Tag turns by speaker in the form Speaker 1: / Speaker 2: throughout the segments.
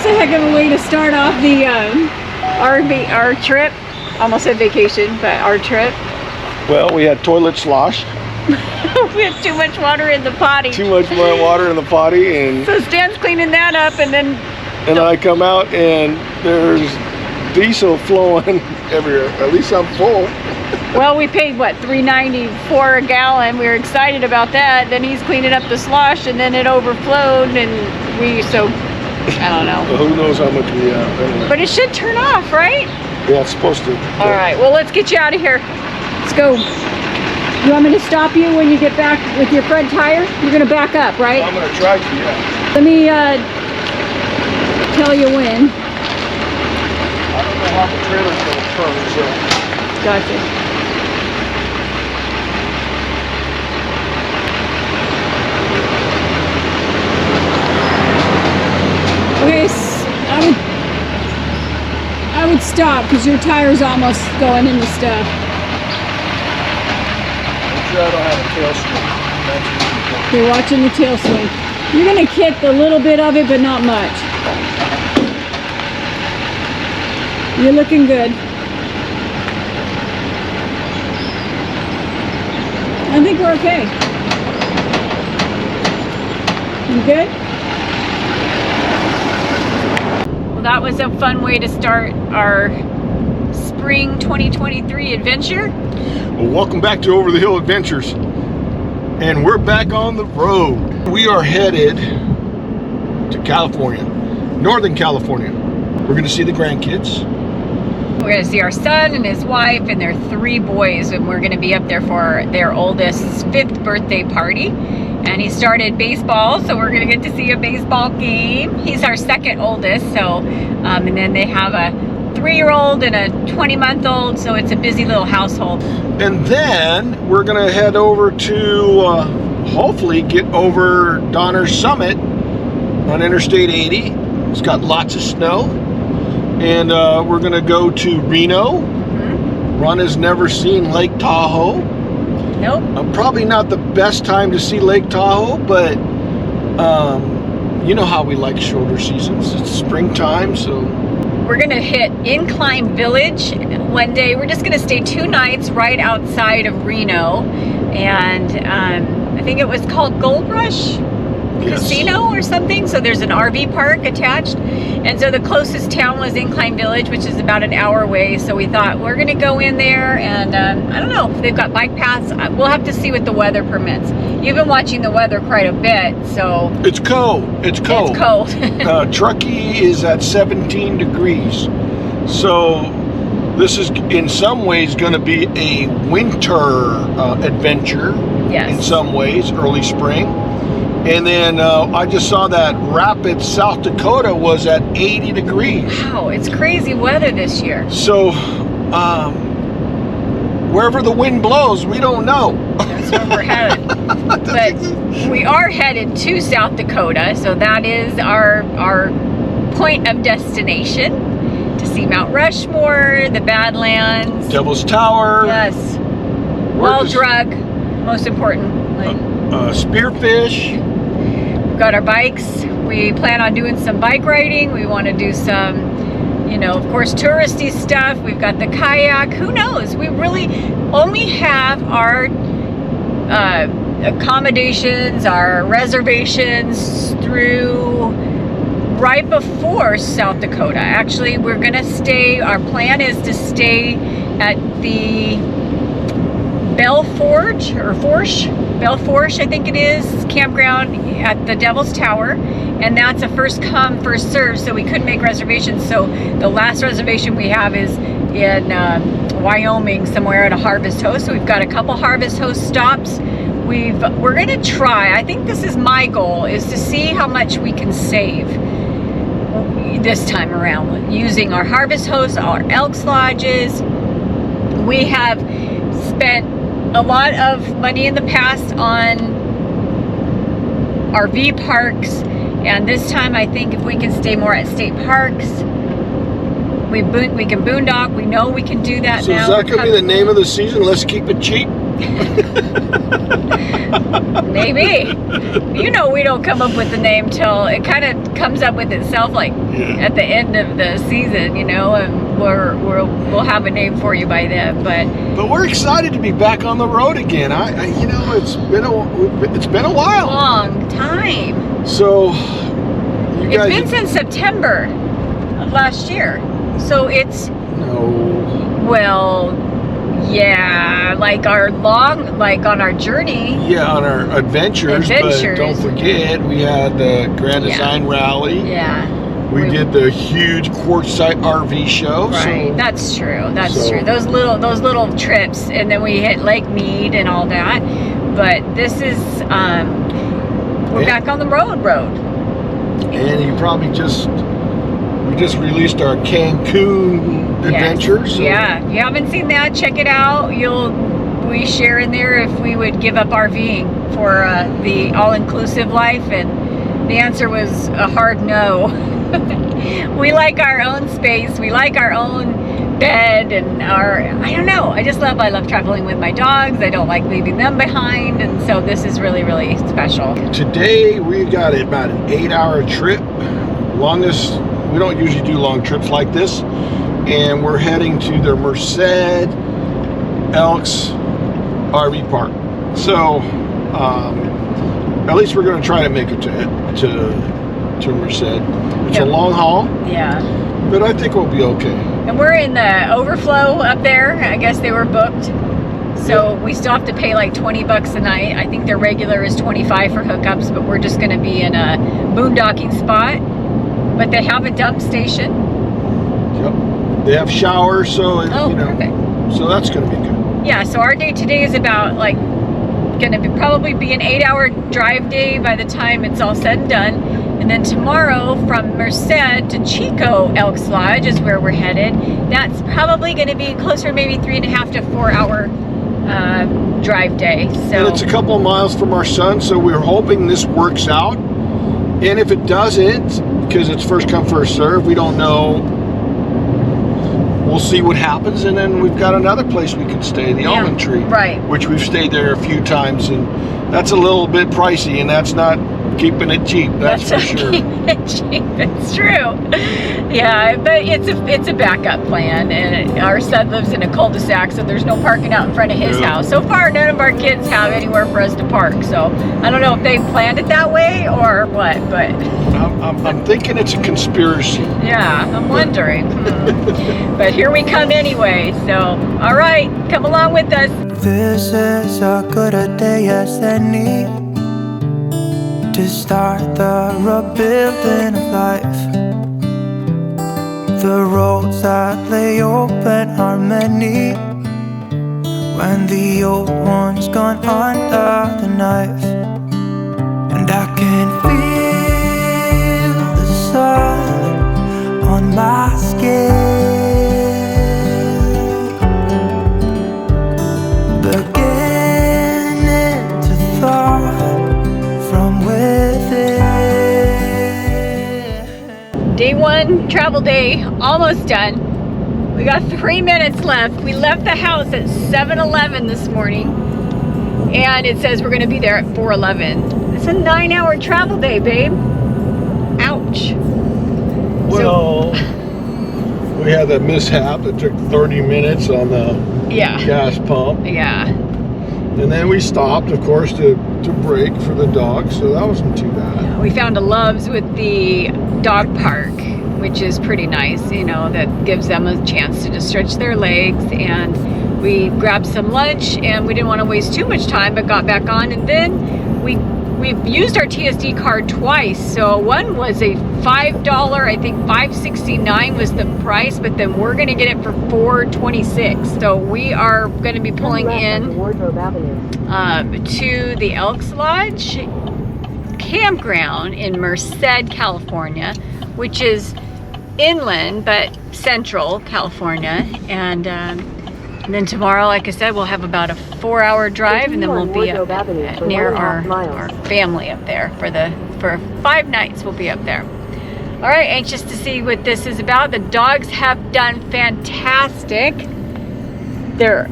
Speaker 1: a heck of a way to start off the our trip. Almost said vacation, but our trip.
Speaker 2: Well, we had toilet slosh.
Speaker 1: We had too much water in the potty.
Speaker 2: Too much more water in the potty, and
Speaker 1: so Stan's cleaning that up, and then
Speaker 2: I come out and there's diesel flowing everywhere. At least I'm full.
Speaker 1: Well, we paid what, $3.94 a gallon. We were excited about that. Then he's cleaning up the slosh, and then it overflowed, and I don't know.
Speaker 2: Well, who knows how much we have. Anyway.
Speaker 1: But it should turn off, right?
Speaker 2: Yeah, it's supposed to.
Speaker 1: All right, well, let's get you out of here. Let's go. You want me to stop you when you get back with your front tire? You're gonna back up, right?
Speaker 2: I'm gonna try to, yeah.
Speaker 1: Let me tell you when.
Speaker 2: I don't know how the trailer's gonna turn, so.
Speaker 1: Gotcha. Okay, I would stop because your tire's almost going in the stuff.
Speaker 2: Make sure I don't have a tail swing. That's really important.
Speaker 1: You're watching the tail swing. You're gonna kick a little bit of it, but not much. You're looking good. I think we're okay. You good? Well, that was a fun way to start our spring 2023 adventure.
Speaker 2: Well, welcome back to Over the Hill Adventures. And we're back on the road. We are headed to California, Northern California. We're gonna see the grandkids.
Speaker 1: We're gonna see our son and his wife and their 3 boys, and we're gonna be up there for their oldest's 5th birthday party. And he started baseball, so we're gonna get to see a baseball game. He's our 2nd oldest, so, and then they have a 3-year-old and a 20-month-old, so it's a busy little household.
Speaker 2: And then we're gonna head over to, hopefully get over Donner's Summit on Interstate 80. It's got lots of snow. And we're gonna go to Reno. Mm-hmm. Rhonda's never seen Lake Tahoe.
Speaker 1: Nope.
Speaker 2: Probably not the best time to see Lake Tahoe, but you know how we like shoulder seasons. It's springtime, so.
Speaker 1: We're gonna hit Incline Village one day. We're just gonna stay 2 nights right outside of Reno. And I think it was called Gold Rush Casino or something. So there's an RV park attached. And so the closest town was Incline Village, which is about an hour away. So we thought we're gonna go in there, and I don't know if they've got bike paths. We'll have to see what the weather permits. You've been watching the weather quite a bit, so.
Speaker 2: It's cold. It's cold.
Speaker 1: It's cold.
Speaker 2: Truckee is at 17 degrees. So this is in some ways gonna be a winter adventure.
Speaker 1: Yes.
Speaker 2: In some ways, early spring. And then I just saw that Rapids, South Dakota was at 80 degrees.
Speaker 1: Wow, it's crazy weather this year.
Speaker 2: So, wherever the wind blows, we don't know.
Speaker 1: That's where we're headed. But we are headed to South Dakota, so that is our point of destination, to see Mount Rushmore, the Badlands.
Speaker 2: Devil's Tower.
Speaker 1: Yes. Well drug, most importantly.
Speaker 2: Spearfish.
Speaker 1: We've got our bikes. We plan on doing some bike riding. We want to do some, you know, of course, touristy stuff. We've got the kayak. Who knows? We really only have our accommodations, our reservations through right before South Dakota. Actually, we're going to stay, our plan is to stay at the Belforge, I think it is, campground at the Devil's Tower, and that's a first come, first serve, so we couldn't make reservations. So the last reservation we have is in Wyoming, somewhere at a Harvest Host. So we've got a couple Harvest Host stops. We're gonna try, I think this is my goal, is to see how much we can save this time around using our Harvest Hosts, our Elks Lodges. We have spent a lot of money in the past on RV parks, and this time I think if we can stay more at state parks, we can boondock. We know we can do that
Speaker 2: so
Speaker 1: now.
Speaker 2: So is that going to be the name of the season? Let's keep it cheap?
Speaker 1: Maybe. You know, we don't come up with the name till it kind of comes up with itself, like at the end of the season, you know, and we'll have a name for you by then.
Speaker 2: But we're excited to be back on the road again. You know, it's been a while.
Speaker 1: Long time.
Speaker 2: So you guys,
Speaker 1: it's been since September of last year. So it's yeah, like on our journey.
Speaker 2: Yeah, on our adventures. But don't forget, we had the Grand Design Rally.
Speaker 1: Yeah.
Speaker 2: We did the huge quartzsite RV show.
Speaker 1: Right,
Speaker 2: so,
Speaker 1: that's true. That's true. Those little trips, and then we hit Lake Mead and all that. But this is we're back on the road.
Speaker 2: And you probably we just released our Cancun adventure. So.
Speaker 1: Yeah, if you haven't seen that, check it out. We share in there if we would give up RVing for the all-inclusive life, and the answer was a hard no. We like our own space. We like our own bed and I don't know. I love traveling with my dogs. I don't like leaving them behind, and so this is really, really special. Today we got about an 8-hour trip. Longest. We don't usually do long trips like this, and we're heading to the Merced Elks RV Park. So at least we're going to try to make it to Merced. It's a long haul. Yeah. But I think we'll be okay. And we're in the overflow up there. I guess they were booked. So we still have to pay like $20 a night. I think their regular is $25 for hookups, but we're just going to be in a boondocking spot. But they have a dump station. Yep. They have showers, so perfect. So that's going to be good. Yeah. So our day today is about going to probably be an 8-hour drive day by the time it's all said and done. And then tomorrow from Merced to Chico Elks Lodge is where we're headed. That's probably going to be closer, maybe 3.5 to 4 hour drive day. So, and it's a couple of miles from our son, so we're hoping this works out. And if it doesn't, because it's first come first serve, we don't know. We'll see what happens, and then we've got another place we can stay, the Almond Tree, right? Which we've stayed there a few times, and that's a little bit pricey, and that's not keeping it cheap. That's for sure. Keeping it cheap. It's true. Yeah, but it's a backup plan, and our son lives in a cul-de-sac, so there's no parking out in front of his house. So far, none of our kids have anywhere for us to park. So I don't know if they planned it that way or what, but I'm thinking it's a conspiracy. Yeah, I'm wondering. But here we come anyway. So all right, come along with us.
Speaker 3: This is a good a day as any to start the rebuilding of life. The roads that lay open are many when the old one's gone under the knife. And I can feel the sun on my skin, beginning to thaw from within.
Speaker 1: Day one, travel day, almost done. We got 3 minutes left. We left the house at 7:11 this morning, and it says we're going to be there at 4:11. It's a 9-hour travel day, babe. Ouch. Well,
Speaker 2: we had that mishap that took 30 minutes on the gas pump.
Speaker 1: Yeah.
Speaker 2: And then we stopped, of course, to break for the dogs, so that wasn't too bad.
Speaker 1: Yeah, we found a Love's with the dog park, which is pretty nice, that gives them a chance to just stretch their legs. And we grabbed some lunch, and we didn't want to waste too much time, but got back on. And then we've used our TSD card twice. So one was a $5, I think $5.69 was the price, but then we're going to get it for $4.26. So we are going to be pulling in to the Elks Lodge Campground in Merced, California, which is inland but central California. And then tomorrow, like I said, we'll have about a 4-hour drive, and then we'll be up near our family up there for 5 nights. We'll be up there. All right, anxious to see what this is about. The dogs have done fantastic. They're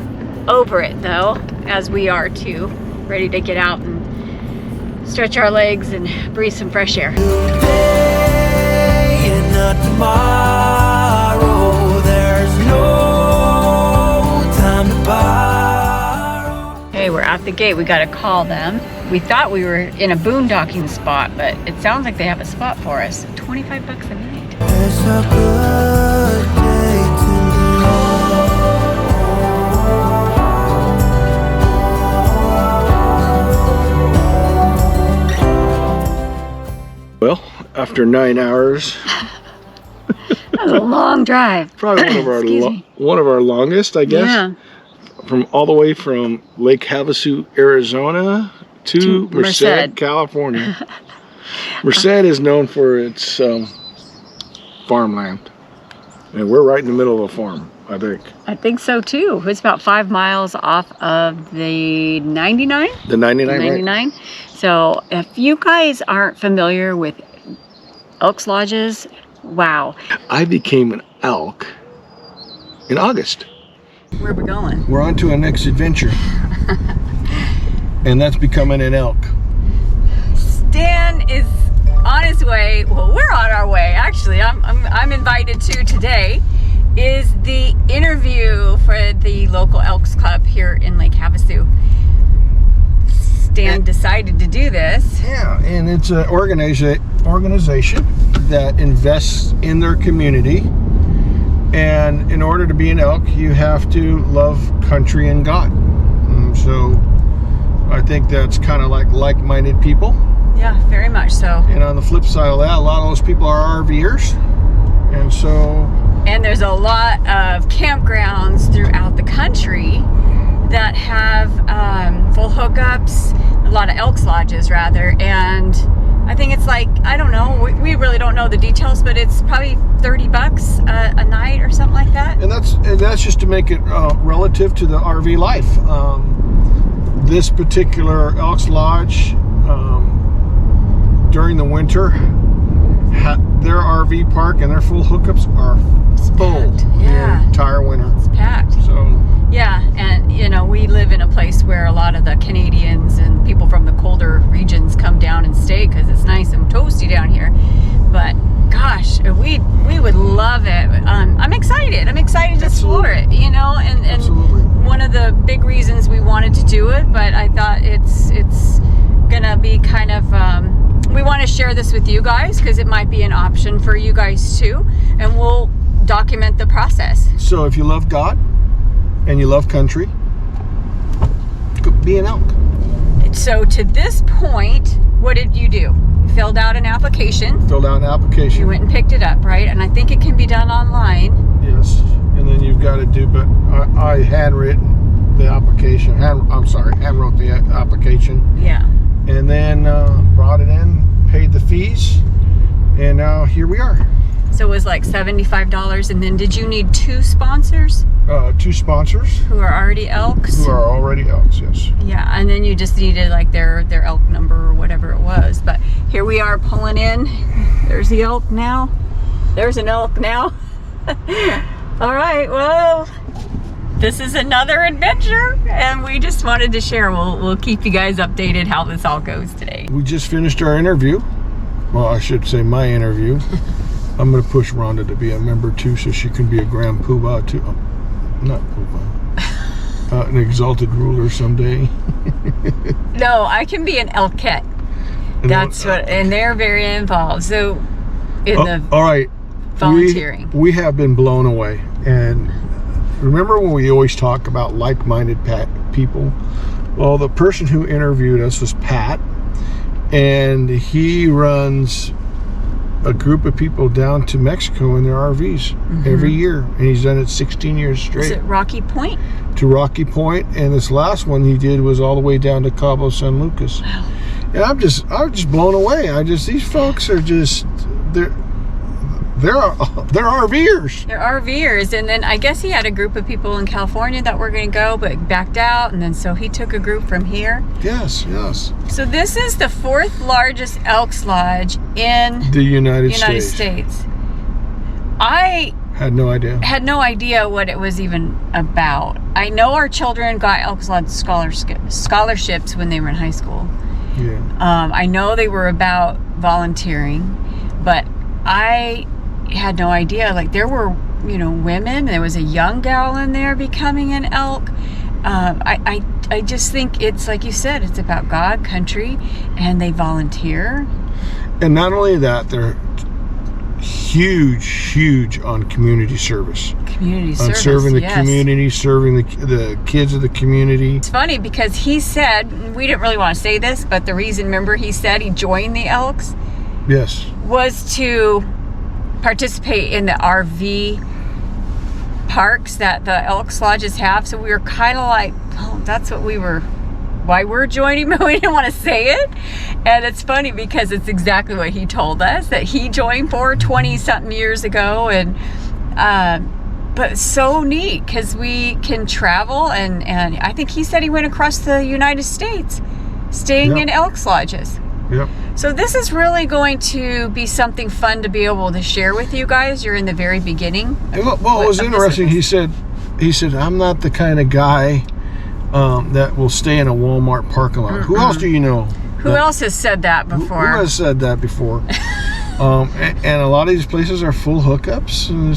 Speaker 1: over it though, as we are too, ready to get out and stretch our legs and breathe some fresh air.
Speaker 3: Today and not tomorrow, there's no time to borrow.
Speaker 1: Hey, we're at the gate. We got to call them. We thought we were in a boondocking spot, but it sounds like they have a spot for us. $25 a night.
Speaker 3: It's a good day to
Speaker 2: Well, after 9 hours,
Speaker 1: That was a long drive.
Speaker 2: probably
Speaker 1: Excuse me.
Speaker 2: one of our longest, I guess.
Speaker 1: Yeah.
Speaker 2: From all the way from Lake Havasu, Arizona to Merced,
Speaker 1: Merced.
Speaker 2: California. Merced is known for its farmland, and we're right in the middle of a farm, I think.
Speaker 1: I think so too. It's about 5 miles off of the 99.
Speaker 2: The 99, right?
Speaker 1: 99. So if you guys aren't familiar with Elks Lodges, wow.
Speaker 2: I became an elk in August.
Speaker 1: Where are we going?
Speaker 2: We're on to our next adventure, and that's becoming an elk.
Speaker 1: Stan is on his way. Well, we're on our way. Actually, I'm invited to today. Is the interview for the local Elks Club here in Lake Havasu. Stan decided to do this.
Speaker 2: Yeah, and it's an organization that invests in their community. And in order to be an elk, you have to love country and God. So I think that's kind of like-minded people.
Speaker 1: Yeah, very much so.
Speaker 2: And on the flip side of that, a lot of those people are RVers. And so...
Speaker 1: And there's a lot of campgrounds throughout the country that have full hookups, a lot of Elks Lodges rather, and I think it's like, I don't know, we really don't know the details, but it's probably $30 a night or something like that.
Speaker 2: And that's just to make it relative to the RV life. This particular Elks Lodge, during the winter, their RV park and their full hookups are full
Speaker 1: Yeah.
Speaker 2: the entire winter.
Speaker 1: It's packed.
Speaker 2: So
Speaker 1: Yeah, and you know, we live in a place where a lot of the Canadians and people from the colder regions come down and stay because it's nice and toasty down here. But gosh, we would love it. I'm excited. I'm excited to explore it, you know, and
Speaker 2: Absolutely.
Speaker 1: one of the big reasons we wanted to do it, but I thought it's gonna be kind of we want to share this with you guys because it might be an option for you guys too, and we'll document the process.
Speaker 2: So if you love God and you love country, be an elk.
Speaker 1: So to this point, what did you do? You filled out an application.
Speaker 2: Filled out an application.
Speaker 1: You went and picked it up, right? And I think it can be done online.
Speaker 2: Yes. And then you've got to do, but I handwritten the application. Handwrote the application.
Speaker 1: Yeah.
Speaker 2: And then brought it in, paid the fees, and now here we are.
Speaker 1: So it was like $75, and then did you need 2 sponsors
Speaker 2: 2 sponsors
Speaker 1: who are already Elks?
Speaker 2: who are already elks, yes.
Speaker 1: Yeah, and then you just needed like their elk number or whatever it was. But here we are pulling in. There's the elk now. There's an elk now. All right, well, this is another adventure, and we just wanted to share. We'll keep you guys updated how this all goes today.
Speaker 2: We just finished our interview. Well, I should say my interview. I'm going to push Rhonda to be a member too, so she can be a grand poobah too. Not poobah. An exalted ruler someday.
Speaker 1: No, I can be an elkette. That's what, and they're very involved. So,
Speaker 2: all right.
Speaker 1: volunteering.
Speaker 2: We have been blown away. And remember when we always talk about like-minded people? Well, the person who interviewed us was Pat, and he runs a group of people down to Mexico in their RVs every year, and he's done it 16 years straight.
Speaker 1: Is it Rocky Point?
Speaker 2: To Rocky Point, and this last one he did was all the way down to Cabo San Lucas.
Speaker 1: Wow.
Speaker 2: And I was just blown away. These folks are just they're RVers.
Speaker 1: They're RVers, and then I guess he had a group of people in California that were going to go, but backed out, and then so he took a group from here.
Speaker 2: Yes.
Speaker 1: So this is the 4th largest Elks Lodge in
Speaker 2: The United
Speaker 1: States. I
Speaker 2: Had no idea.
Speaker 1: Had no idea what it was even about. I know our children got Elks Lodge scholarships when they were in high school.
Speaker 2: Yeah.
Speaker 1: I know they were about volunteering, but I had no idea. Like, there were, you know, women. There was a young gal in there becoming an elk. I just think it's, like you said, it's about God, country, and they volunteer.
Speaker 2: And not only that, they're huge on community service.
Speaker 1: Community
Speaker 2: on
Speaker 1: service,
Speaker 2: serving the
Speaker 1: yes.
Speaker 2: community, serving the kids of the community.
Speaker 1: It's funny because he said, we didn't really want to say this, but the reason, remember, he said he joined the Elks?
Speaker 2: Yes.
Speaker 1: Was to participate in the RV parks that the Elks Lodges have. So we were kind of like, oh, that's what we were, why we're joining, but we didn't want to say it. And it's funny because it's exactly what he told us, that he joined for 20-something years ago. And but it's so neat because we can travel, and I think he said he went across the United States staying in Elks Lodges.
Speaker 2: Yep.
Speaker 1: So this is really going to be something fun to be able to share with you guys. You're in the very beginning.
Speaker 2: Well, it was interesting. He said, I'm not the kind of guy that will stay in a Walmart parking lot. Who else do you know?
Speaker 1: Who else has said that before?
Speaker 2: Who has said that before? And a lot of these places are full hookups. And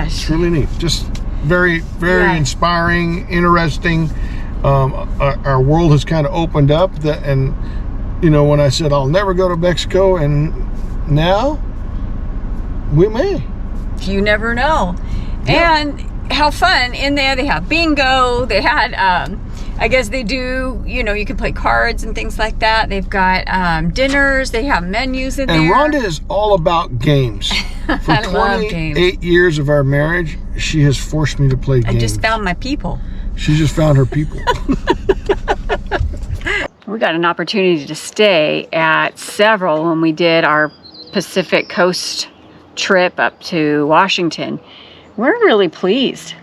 Speaker 2: it's really neat. Just very inspiring, interesting. Our world has kind of opened up. And you know, when I said I'll never go to Mexico, and now we may.
Speaker 1: You never know. Yeah. And how fun. In there they have bingo. They had, I guess they do, you know, you can play cards and things like that. They've got dinners. They have menus in there.
Speaker 2: And Rhonda is all about games. For
Speaker 1: I love games.
Speaker 2: 28 years of our marriage, she has forced me to play games.
Speaker 1: I just found my people.
Speaker 2: She just found her people.
Speaker 1: We got an opportunity to stay at several when we did our Pacific Coast trip up to Washington. We're really pleased.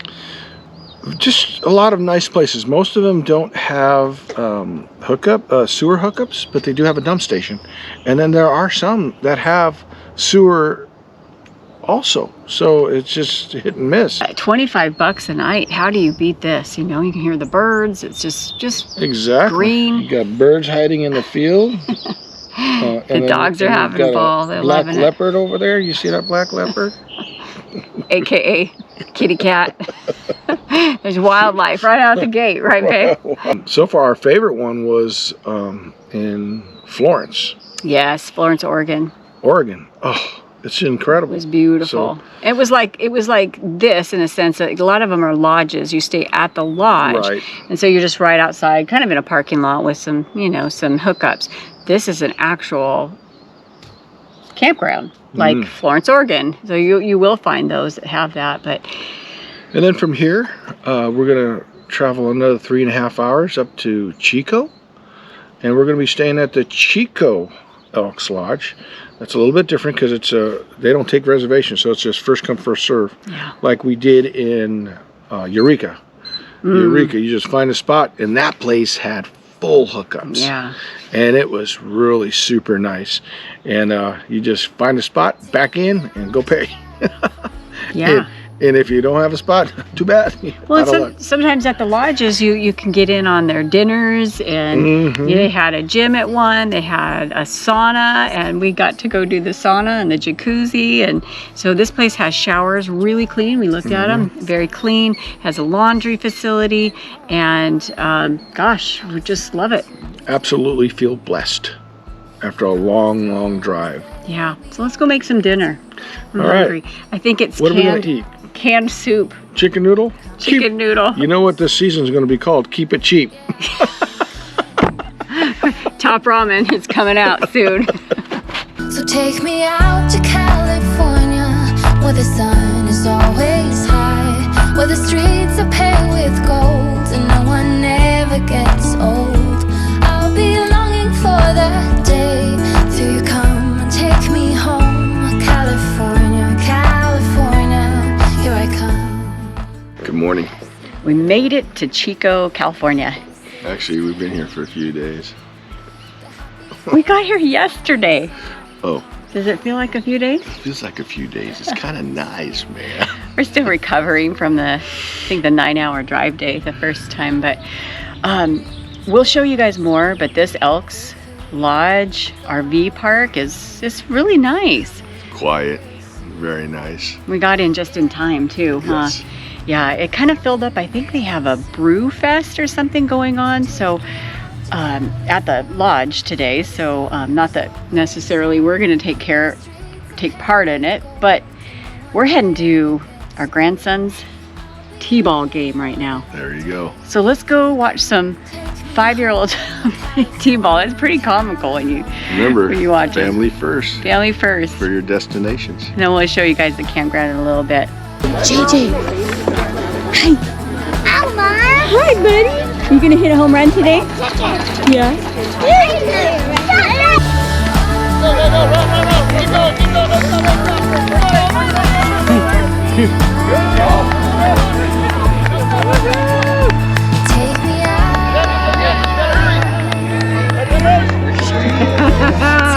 Speaker 2: Just a lot of nice places. Most of them don't have sewer hookups, but they do have a dump station. And then there are some that have sewer also. So it's just hit and miss.
Speaker 1: At $25 a night, how do you beat this? You know, you can hear the birds. It's just
Speaker 2: exactly
Speaker 1: green.
Speaker 2: You got birds hiding in the field.
Speaker 1: The dogs are having a ball. They're loving it.
Speaker 2: Black leopard over there. You see that black leopard?
Speaker 1: AKA kitty cat. There's wildlife right out the gate, right, babe?
Speaker 2: So far, our favorite one was in Florence.
Speaker 1: Yes, Florence, Oregon.
Speaker 2: Oh, it's incredible.
Speaker 1: It was beautiful.
Speaker 2: So,
Speaker 1: it was like this in a sense that a lot of them are lodges. You stay at the lodge,
Speaker 2: right.
Speaker 1: And so you're just right outside, kind of in a parking lot with some, you know, some hookups. This is an actual campground, like Florence, Oregon. So you will find those that have that. But
Speaker 2: and then from here, we're gonna travel another 3.5 hours up to Chico, and we're gonna be staying at the Chico Elks Lodge. That's a little bit different because it's they don't take reservations, so it's just first come first serve, like we did in Eureka. Eureka, you just find a spot, and that place had full hookups.
Speaker 1: Yeah.
Speaker 2: And it was really super nice. And you just find a spot, back in, and go pay.
Speaker 1: Yeah.
Speaker 2: And if you don't have a spot, too bad.
Speaker 1: Well, sometimes at the lodges, you can get in on their dinners, and they had a gym at one, they had a sauna, and we got to go do the sauna and the jacuzzi. And so this place has showers, really clean. We looked at them, very clean, has a laundry facility, and gosh, we just love it.
Speaker 2: Absolutely feel blessed after a long drive.
Speaker 1: Yeah, so let's go make some dinner. I'm
Speaker 2: hungry.
Speaker 1: Right. I think it's
Speaker 2: what are we going to eat?
Speaker 1: Canned soup.
Speaker 2: Chicken noodle?
Speaker 1: Chicken noodle.
Speaker 2: You know what this season's going to be called? Keep it cheap.
Speaker 3: Top ramen is coming out soon.
Speaker 4: So take me out to California, where the sun is always high, where the streets are paved with gold and no one ever gets old. I'll be longing for that day till you come and take me home. California, California, here I come.
Speaker 2: Good morning.
Speaker 1: We made it to Chico, California.
Speaker 2: Actually, we've been here for a few days.
Speaker 1: We got here yesterday.
Speaker 2: Oh,
Speaker 1: Does it feel like a few days?
Speaker 2: Feels like a few days. It's kind of nice, man.
Speaker 1: We're still recovering from I think the 9-hour drive day the first time, but we'll show you guys more. But this Elks Lodge RV park is really nice.
Speaker 2: Quiet, very nice.
Speaker 1: We got in just in time too, huh?
Speaker 2: Yes.
Speaker 1: Yeah, it kind of filled up. I think they have a brew fest or something going on. So at the lodge today, so not that necessarily we're going to take part in it, but we're heading to our grandson's t-ball game right now.
Speaker 2: There you go.
Speaker 1: So let's go watch some 5-year-olds play t-ball. It's pretty comical when you watch it.
Speaker 2: Family first.
Speaker 1: Family first.
Speaker 2: For your destinations.
Speaker 1: And then we'll show you guys the campground in a little bit. JJ, hi.
Speaker 5: Hi, Mom.
Speaker 1: Hi, buddy. You gonna hit a home run today? Yeah.
Speaker 4: Take me out.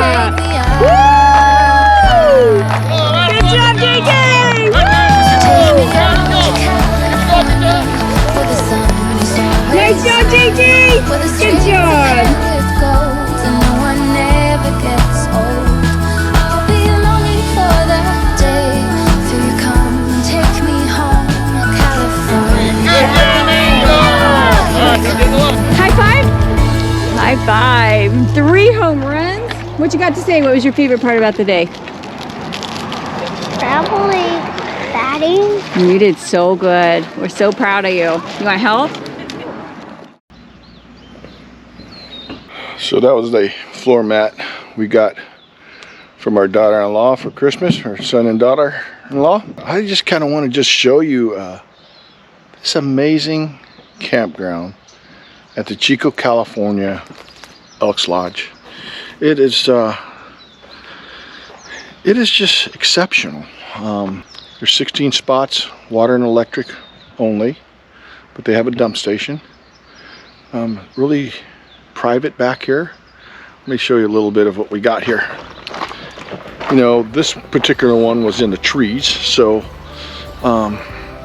Speaker 4: Take me out.
Speaker 1: Good job, JJ!
Speaker 4: Take me down to California, where the sun is always
Speaker 1: Nice job, JJ!
Speaker 4: where the
Speaker 1: Good
Speaker 4: streets are
Speaker 1: job!
Speaker 4: paved with gold, and no one ever gets old. I'll be longing for that day till you come and take me home, California.
Speaker 1: High five! High five! 3 home runs. What you got to say? What was your favorite part about the day?
Speaker 5: Probably batting.
Speaker 1: You did so good. We're so proud of you. You want help?
Speaker 2: So that was the floor mat we got from our daughter-in-law for Christmas, our son and daughter-in-law. I just kind of want to just show you this amazing campground at the Chico, California Elks Lodge. It is just exceptional. There's 16 spots, water and electric only, but they have a dump station. Really private back here. Let me show you a little bit of what we got here. You know, this particular one was in the trees, so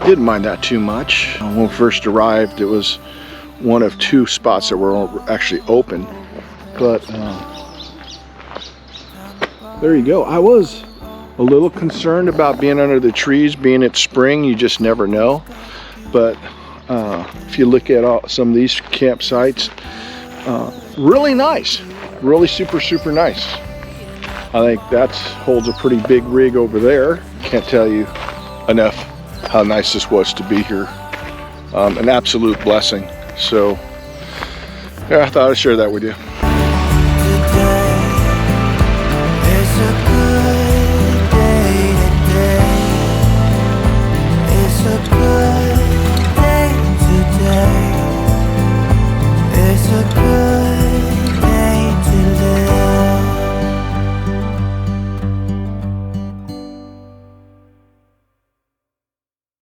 Speaker 2: didn't mind that too much. When we first arrived, it was one of 2 spots that were actually open, but there you go. I was a little concerned about being under the trees, being it's spring, you just never know. But if you look at some of these campsites, really nice, really super nice. I think that holds a pretty big rig over there. Can't tell you enough how nice this was to be here. An absolute blessing. So yeah, I thought I'd share that with you.